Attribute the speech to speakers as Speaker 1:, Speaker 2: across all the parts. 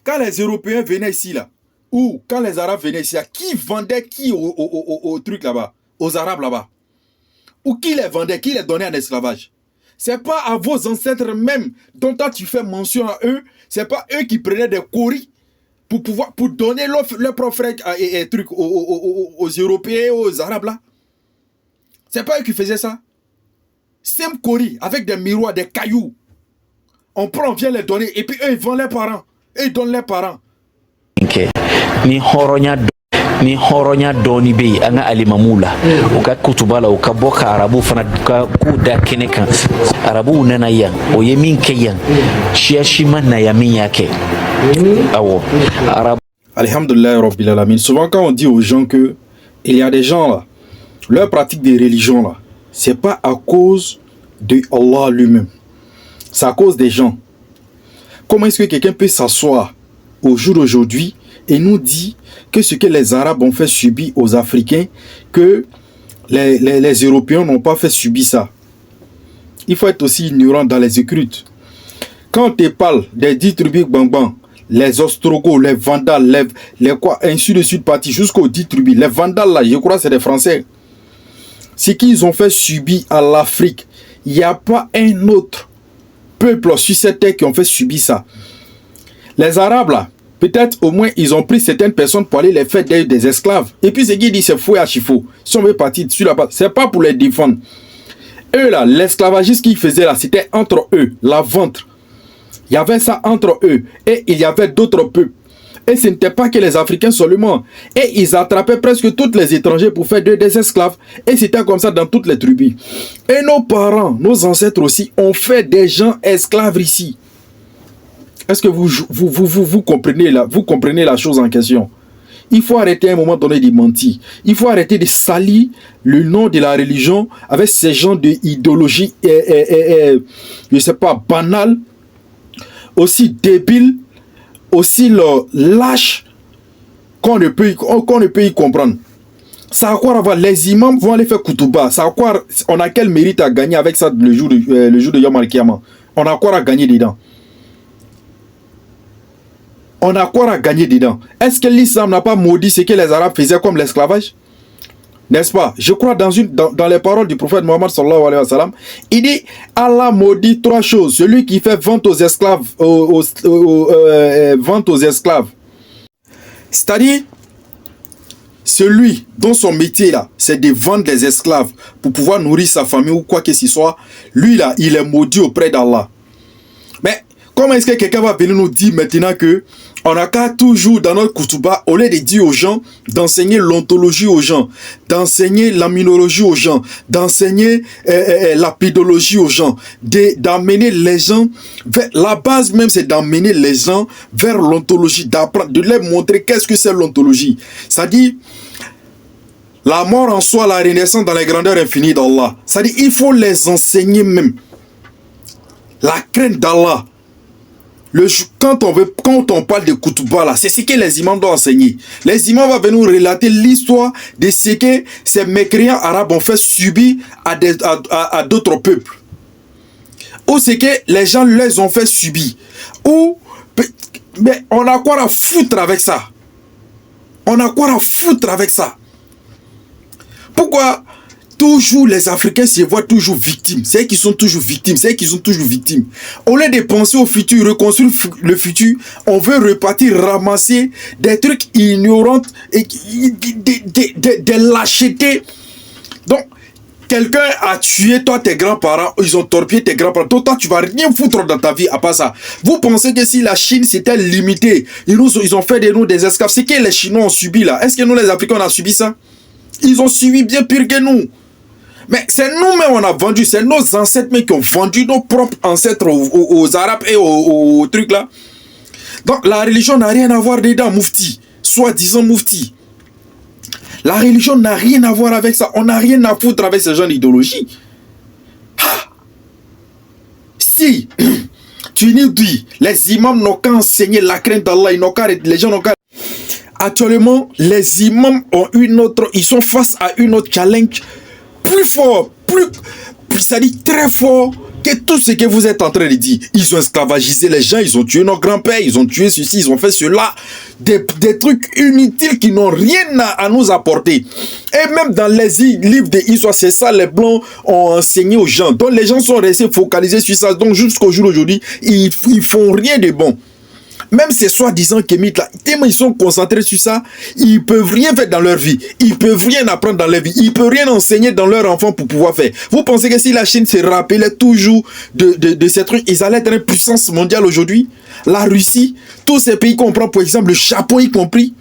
Speaker 1: Quand les Européens venaient ici, là, ou quand les Arabes venaient ici, là, qui vendait qui au truc là-bas, aux Arabes là-bas? Ou qui les vendait, qui les donnait en esclavage? C'est pas à vos ancêtres même dont toi tu fais mention à eux, c'est pas eux qui prenaient des coris pour donner leur propre frère et trucs aux Européens, aux Arabes là. C'est pas eux qui faisaient ça. Sem coris avec des miroirs, des cailloux. On prend, on vient les donner et puis eux ils vendent leurs parents. Eux ils donnent leurs parents.
Speaker 2: Ni horonya doni be anga alimamula uka kutubala uka boka arabu fana ku da keneka arabu nana yan o yemin keyan shiashima na yamin yake awo arabu.
Speaker 1: Alhamdulillah rabbil alamin. Souvent quand on dit aux gens que il y a des gens là, leur pratique des religions là, c'est pas à cause de Allah lui-même, c'est à cause des gens. Comment est-ce que quelqu'un peut s'asseoir au jour d'aujourd'hui et nous dit que ce que les Arabes ont fait subir aux Africains, que les Européens n'ont pas fait subir ça? Il faut être aussi ignorant dans les écrites. Quand on te parle des 10 tribus Bambam, les Ostrogoths, les Vandales, les quoi, ainsi de suite partis jusqu'aux 10 tribus. Les Vandales là, je crois c'est des Français. Ce qu'ils ont fait subir à l'Afrique, il n'y a pas un autre peuple sur cette terre qui ont fait subir ça. Les Arabes là, peut-être au moins ils ont pris certaines personnes pour aller les faire des esclaves. Et puis ce qu'ils disent c'est fou et archifaux. Si on veut partir dessus là-bas, c'est pas pour les défendre. Eux là, l'esclavagisme qu'ils faisaient là, c'était entre eux, la vente. Il y avait ça entre eux. Et il y avait d'autres peuples. Et ce n'était pas que les Africains seulement. Et ils attrapaient presque tous les étrangers pour faire des esclaves. Et c'était comme ça dans toutes les tribus. Et nos parents, nos ancêtres aussi, ont fait des gens esclaves ici. Est-ce que vous comprenez la chose en question? Il faut arrêter à un moment donné de mentir. Il faut arrêter de salir le nom de la religion avec ces gens d'idéologie, je ne sais pas, banale, aussi débile, aussi lâche, qu'on ne peut y comprendre. Ça a quoi à voir? Les imams vont aller faire Koutouba. Ça a quoi? On a quel mérite à gagner avec ça le jour de Yom Al-Kiyama? On a quoi à gagner dedans? On a quoi à gagner dedans? Est-ce que l'islam n'a pas maudit ce que les Arabes faisaient comme l'esclavage? N'est-ce pas? Je crois dans les paroles du prophète Mohammed sallallahu alayhi wa sallam, il dit Allah maudit 3 choses. Celui qui fait vente aux esclaves, vente aux esclaves. C'est-à-dire, celui dont son métier là, c'est de vendre des esclaves pour pouvoir nourrir sa famille ou quoi que ce soit, lui là, il est maudit auprès d'Allah. Mais comment est-ce que quelqu'un va venir nous dire maintenant que on n'a qu'à toujours dans notre Koutouba, au lieu de dire aux gens, d'enseigner l'ontologie aux gens, d'enseigner la minologie aux gens, d'enseigner la pédologie aux gens, d'amener les gens vers la base même, c'est d'amener les gens vers l'ontologie, d'apprendre, de leur montrer qu'est-ce que c'est l'ontologie. C'est-à-dire la mort en soi, la renaissance dans les grandeurs infinies d'Allah. C'est-à-dire il faut les enseigner même la crainte d'Allah. Quand on parle de Koutouba là, c'est ce que les imams doivent enseigner. Les imams vont venir relater l'histoire de ce que ces mécréants arabes ont fait subir à d'autres peuples. Ou ce que les gens les ont fait subir. Mais on a quoi à foutre avec ça? On a quoi à foutre avec ça? Pourquoi toujours les Africains se voient toujours victimes? C'est eux qui sont toujours victimes. C'est eux qui sont toujours victimes. Au lieu de penser au futur, reconstruire le futur, on veut repartir, ramasser des trucs ignorants et des lâchetés. Donc, quelqu'un a tué toi, tes grands-parents, ils ont torpillé tes grands-parents. Toi, tu vas rien foutre dans ta vie à part ça. Vous pensez que si la Chine s'était limitée, ils ont fait de nous des esclaves, c'est que les Chinois ont subi là. Est-ce que nous, les Africains, on a subi ça? Ils ont subi bien pire que nous. Mais c'est nous-mêmes on a vendu, c'est nos ancêtres qui ont vendu nos propres ancêtres aux Arabes et aux trucs là. Donc la religion n'a rien à voir dedans, Moufti. Soi-disant Moufti. La religion n'a rien à voir avec ça. On n'a rien à foutre avec ce genre d'idéologie. Si tu nous dis, les imams n'ont qu'à enseigner la crainte d'Allah, les gens n'ont qu'à... Actuellement, les imams ont ils sont face à une autre challenge plus fort, c'est-à-dire très fort remarquez tout ce que vous êtes en train de dire. Ils ont esclavagisé les gens, ils ont tué nos grands-pères, ils ont tué ceci, ils ont fait cela. Des trucs inutiles qui n'ont rien à nous apporter. Et même dans les livres d'histoire, c'est ça les Blancs ont enseigné aux gens. Donc les gens sont restés focalisés sur ça. Donc jusqu'au jour d'aujourd'hui, ils font rien de bon. Même ces soi-disant kémites là, tellement ils sont concentrés sur ça, ils peuvent rien faire dans leur vie. Ils peuvent rien apprendre dans leur vie. Ils peuvent rien enseigner dans leurs enfants pour pouvoir faire. Vous pensez que si la Chine se rappelait toujours de ces trucs, ils allaient être une puissance mondiale aujourd'hui? La Russie, tous ces pays qu'on prend pour exemple, le Japon y compris.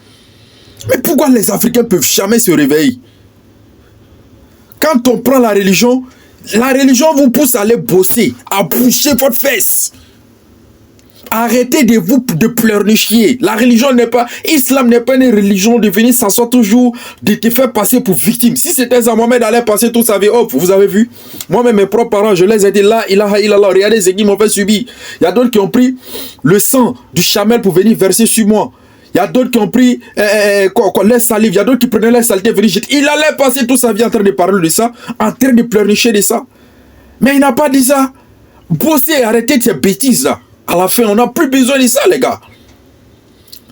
Speaker 1: Mais pourquoi les Africains peuvent jamais se réveiller? Quand on prend la religion vous pousse à aller bosser, à boucher votre fesse. Arrêtez de pleurnicher. La religion n'est pas... Islam n'est pas une religion de venir s'asseoir toujours, de te faire passer pour victime. Si c'était ça, Mohamed allait passer toute sa vie. Oh, vous avez vu? Moi-même, mes propres parents, je les ai dit là, ilaha illallah. Regardez ce qu'ils m'ont fait subir. Il y a d'autres qui ont pris le sang du chamel pour venir verser sur moi. Il y a d'autres qui ont pris les salives. Il y a d'autres qui prenaient les saletés. Il allait passer toute sa vie en train de parler de ça, en train de pleurnicher de ça. Mais il n'a pas dit ça. Bossez, arrêtez de ces bêtises là. À la fin, on n'a plus besoin de ça, les gars.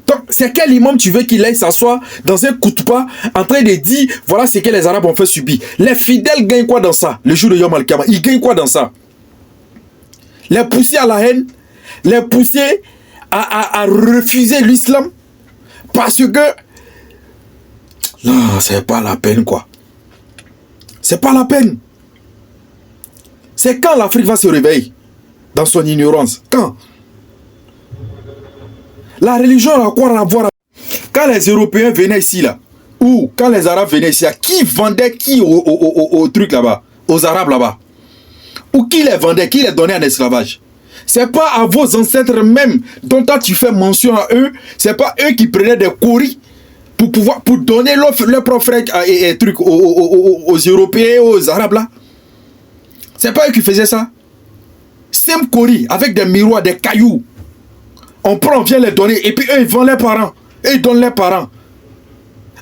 Speaker 1: Donc, c'est quel imam tu veux qu'il aille s'asseoir dans un koutba en train de dire, voilà ce que les Arabes ont fait subir. Les fidèles gagnent quoi dans ça? Le jour de Yom Al-Kiyama, ils gagnent quoi dans ça? Les pousser à la haine, les pousser à refuser l'islam, parce que... Non, c'est pas la peine, quoi. C'est pas la peine. C'est quand l'Afrique va se réveiller? Dans son ignorance. Quand? La religion a quoi à voir? Quand les Européens venaient ici, là, ou quand les Arabes venaient ici, là, qui vendait qui au truc là-bas? Aux Arabes là-bas? Ou qui les vendait? Qui les donnait en esclavage? C'est pas à vos ancêtres même dont toi tu fais mention à eux. C'est pas eux qui prenaient des coris pour donner leur propre frère et trucs aux Européens, aux Arabes là. C'est pas eux qui faisaient ça. Sem Kori, avec des miroirs, des cailloux. On prend, on vient les donner. Et puis eux, ils vendent les parents. Et ils donnent les parents.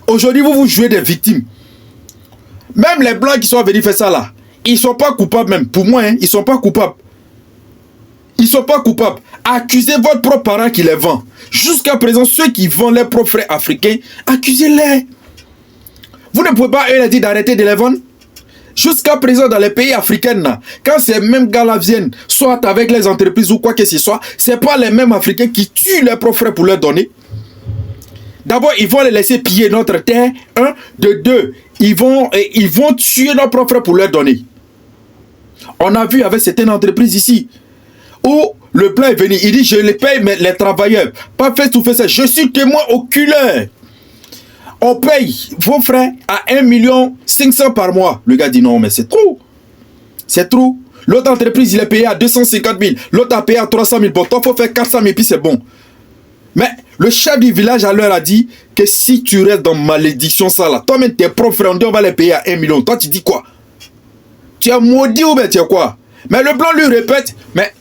Speaker 1: Aujourd'hui, vous jouez des victimes. Même les Blancs qui sont venus faire ça là, ils ne sont pas coupables même. Pour moi, hein, ils ne sont pas coupables. Ils ne sont pas coupables. Accusez votre propre parent qui les vend. Jusqu'à présent, ceux qui vendent leurs propres frères africains, accusez-les. Vous ne pouvez pas eux les dire d'arrêter de les vendre. Jusqu'à présent, dans les pays africains, quand ces mêmes gars-là viennent, soit avec les entreprises ou quoi que ce soit, ce n'est pas les mêmes Africains qui tuent leurs propres frères pour leur donner. D'abord, ils vont les laisser piller notre terre. Un, de deux, ils vont tuer nos propres frères pour leur donner. On a vu avec certaines entreprises ici, où le blanc est venu, il dit, je les paye mais les travailleurs. Pas fait tout fait ça. Je suis témoin oculaire. On paye vos frères à 1 500 000 par mois. Le gars dit non, mais c'est trop. C'est trop. L'autre entreprise, il est payé à 250 000. L'autre a payé à 300 000. Bon, toi, il faut faire 400 000, puis c'est bon. Mais le chef du village, à l'heure, a dit que si tu restes dans malédiction, ça là, toi-même, tes propres frères, on dit on va les payer à 1 million. Toi, tu dis quoi? Tu es maudit ou bien tu es quoi? Mais le blanc lui répète, mais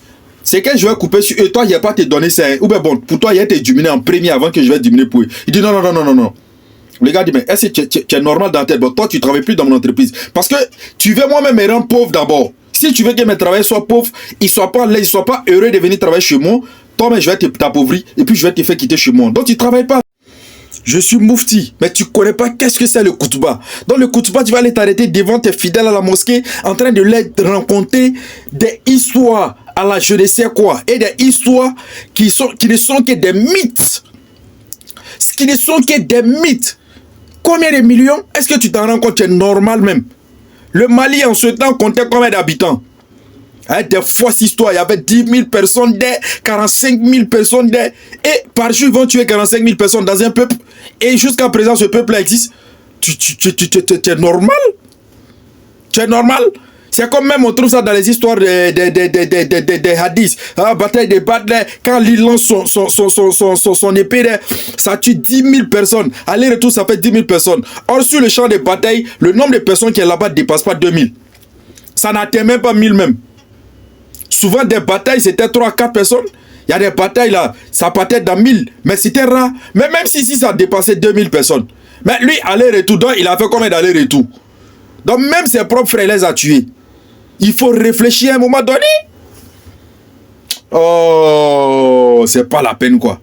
Speaker 1: c'est que je vais couper sur eux. Toi, il n'y a pas te donner ça. Ou bien bon, pour toi, il y a été diminué en premier avant que je vais diminuer pour eux. Il dit non, non, non, non, non, non. Le gars dit, mais est-ce que tu es normal dans ta tête? Bon, toi, tu ne travailles plus dans mon entreprise. Parce que tu veux moi-même me rendre pauvre d'abord. Si tu veux que mes travailleurs soient pauvres, ils ne soient pas là, ils ne soient pas heureux de venir travailler chez moi, toi-même, je vais t'appauvrir et puis je vais te faire quitter chez moi. Donc, tu ne travailles pas. Je suis moufti, mais tu ne connais pas qu'est-ce que c'est le koutouba. Dans le koutouba, tu vas aller t'arrêter devant tes fidèles à la mosquée en train de les raconter des histoires à la je ne sais quoi. Et des histoires qui ne sont que des mythes. Qui ne sont que des mythes. Combien de millions? Est-ce que tu t'en rends compte? C'est normal même. Le Mali en ce temps comptait combien d'habitants? Des fausses histoires. Il y avait 10 000 personnes, 45 000 personnes. Et par jour, ils vont tuer 45 000 personnes dans un peuple. Et jusqu'à présent, ce peuple existe. Tu es normal? Tu es normal? C'est comme même on trouve ça dans les histoires des hadiths. Ah, bataille de Badr, quand l'île lance son épée, ça tue 10 000 personnes. Aller-retour, ça fait 10 000 personnes. Or, sur le champ de bataille, le nombre de personnes qui est là-bas ne dépasse pas 2000. Ça n'atteint même pas 1000 même. Souvent, des batailles, c'était 3-4 personnes. Il y a des batailles là, ça partait dans 1000. Mais c'était rare. Mais même si ça dépassait 2000 personnes. Mais lui, aller-retour, donc il a fait combien d'aller-retour? Donc même ses propres frères les a tués. Il faut réfléchir à un moment donné. Oh, c'est pas la peine quoi.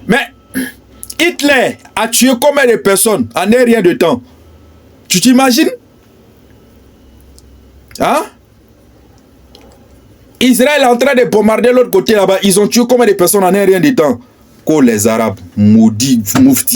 Speaker 1: Mais Hitler a tué combien de personnes en un rien de temps? Tu t'imagines? Hein? Israël est en train de bombarder l'autre côté là-bas. Ils ont tué combien de personnes en un rien de temps? Que les Arabes, maudits, mouftis.